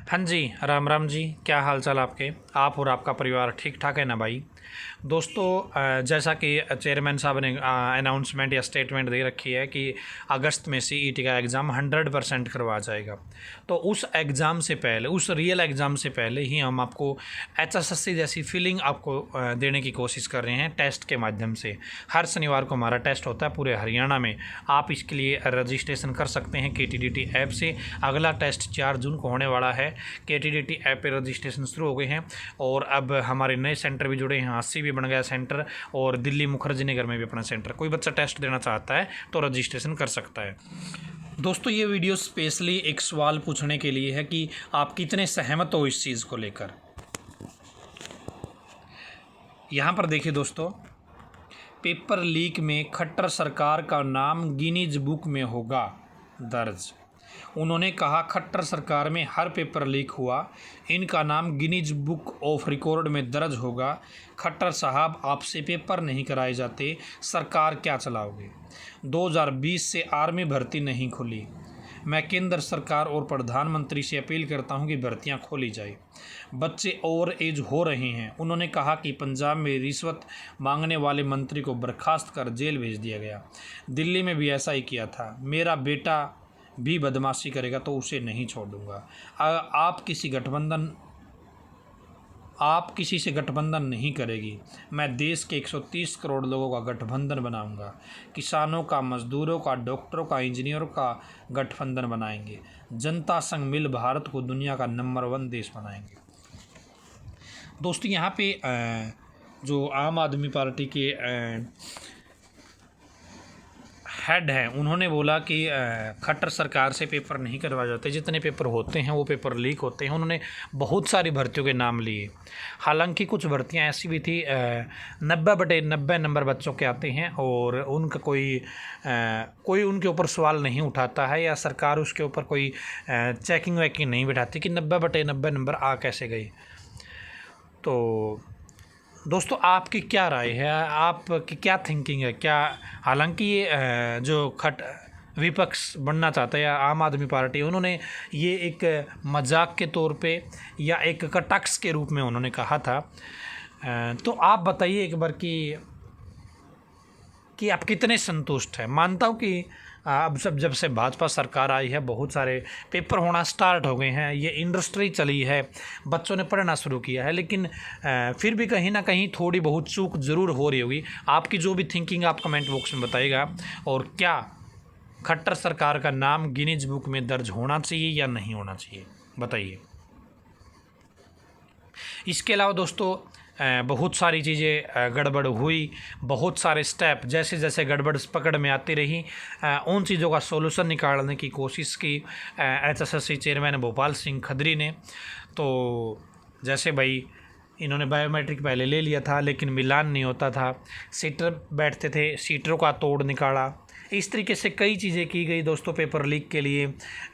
हाँ जी, राम राम जी। क्या हाल चाल आपके? आप और आपका परिवार ठीक ठाक है ना भाई? दोस्तों, जैसा कि चेयरमैन साहब ने अनाउंसमेंट या स्टेटमेंट दे रखी है कि अगस्त में सीईटी का एग्ज़ाम 100% करवा जाएगा। तो उस एग्ज़ाम से पहले, उस रियल एग्ज़ाम से पहले ही हम आपको एचएसएससी जैसी फीलिंग आपको देने की कोशिश कर रहे हैं टेस्ट के माध्यम से। हर शनिवार को हमारा टेस्ट होता है पूरे हरियाणा में। आप इसके लिए रजिस्ट्रेशन कर सकते हैं केटीडीटी ऐप से। अगला टेस्ट 4 जून को होने वाला है। केटीडीटी ऐप पे रजिस्ट्रेशन शुरू हो गए हैं और अब हमारे नए सेंटर भी जुड़े हैं। 80 भी बन गया सेंटर और दिल्ली मुखर्जी नगर में भी अपना सेंटर। कोई बच्चा टेस्ट देना चाहता है तो रजिस्ट्रेशन कर सकता है। दोस्तों, ये वीडियो स्पेशली एक सवाल पूछने के लिए है कि आप कितने सहमत हो इस चीज़ को लेकर। यहाँ पर देखिए दोस्तों, पेपर लीक में खट्टर सरकार का नाम गिनीज बुक में होगा दर्ज। उन्होंने कहा खट्टर सरकार में हर पेपर लीक हुआ, इनका नाम गिनीज बुक ऑफ रिकॉर्ड में दर्ज होगा। खट्टर साहब, आपसे पेपर नहीं कराए जाते, सरकार क्या चलाओगे? 2020 से आर्मी भर्ती नहीं खुली। मैं केंद्र सरकार और प्रधानमंत्री से अपील करता हूं कि भर्तियां खोली जाए। बच्चे ओवर एज हो रहे हैं। उन्होंने कहा कि पंजाब में रिश्वत मांगने वाले मंत्री को बर्खास्त कर जेल भेज दिया गया। दिल्ली में भी ऐसा ही किया था। मेरा बेटा भी बदमाशी करेगा तो उसे नहीं छोड़ूंगा। आप किसी से गठबंधन नहीं करेगी। मैं देश के 130 करोड़ लोगों का गठबंधन बनाऊंगा। किसानों का, मजदूरों का, डॉक्टरों का, इंजीनियरों का गठबंधन बनाएंगे। जनता संघ मिल भारत को दुनिया का नंबर 1 देश बनाएंगे। दोस्तों, यहाँ पे जो आम आदमी पार्टी के हेड हैं, उन्होंने बोला कि खट्टर सरकार से पेपर नहीं करवाए जाते, जितने पेपर होते हैं वो पेपर लीक होते हैं। उन्होंने बहुत सारी भर्तियों के नाम लिए। हालांकि कुछ भर्तियां ऐसी भी थी 90/90 नंबर बच्चों के आते हैं और उनका कोई उनके ऊपर सवाल नहीं उठाता है या सरकार उसके ऊपर कोई चेकिंग वेकिंग नहीं बिठाती कि 90/90 नंबर आ कैसे गए। तो दोस्तों, आपकी क्या राय है? आपकी क्या थिंकिंग है? क्या हालांकि ये जो विपक्ष बनना चाहता है या आम आदमी पार्टी, उन्होंने ये एक मजाक के तौर पे या एक कटाक्ष के रूप में उन्होंने कहा था। तो आप बताइए एक बार कि आप कितने संतुष्ट हैं। मानता हूँ कि अब जब से भाजपा सरकार आई है, बहुत सारे पेपर होना स्टार्ट हो गए हैं, ये इंडस्ट्री चली है, बच्चों ने पढ़ना शुरू किया है, लेकिन फिर भी कहीं ना कहीं थोड़ी बहुत चूक ज़रूर हो रही होगी। आपकी जो भी थिंकिंग आप कमेंट बॉक्स में बताइएगा। और क्या खट्टर सरकार का नाम गिनीज बुक में दर्ज होना चाहिए या नहीं होना चाहिए, बताइए। इसके अलावा दोस्तों, बहुत सारी चीज़ें गड़बड़ हुई। बहुत सारे स्टेप जैसे जैसे गड़बड़ पकड़ में आती रही, उन चीज़ों का सॉल्यूशन निकालने की कोशिश की एचएसएससी चेयरमैन भोपाल सिंह खदरी ने। तो जैसे भाई, इन्होंने बायोमेट्रिक पहले ले लिया था लेकिन मिलान नहीं होता था, सीटर बैठते थे, सीटरों का तोड़ निकाला। इस तरीके से कई चीज़ें की गई दोस्तों। पेपर लीक के लिए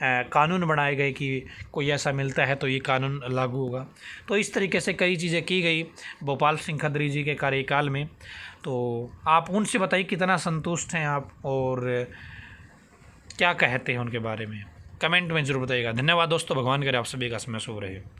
कानून बनाए गए कि कोई ऐसा मिलता है तो ये कानून लागू होगा। तो इस तरीके से कई चीज़ें की गई भोपाल सिंह खदरी जी के कार्यकाल में। तो आप उनसे बताइए कितना संतुष्ट हैं आप और क्या कहते हैं उनके बारे में, कमेंट में ज़रूर बताइएगा। धन्यवाद दोस्तों। भगवान करे आप सभी का समय शुभ रहे।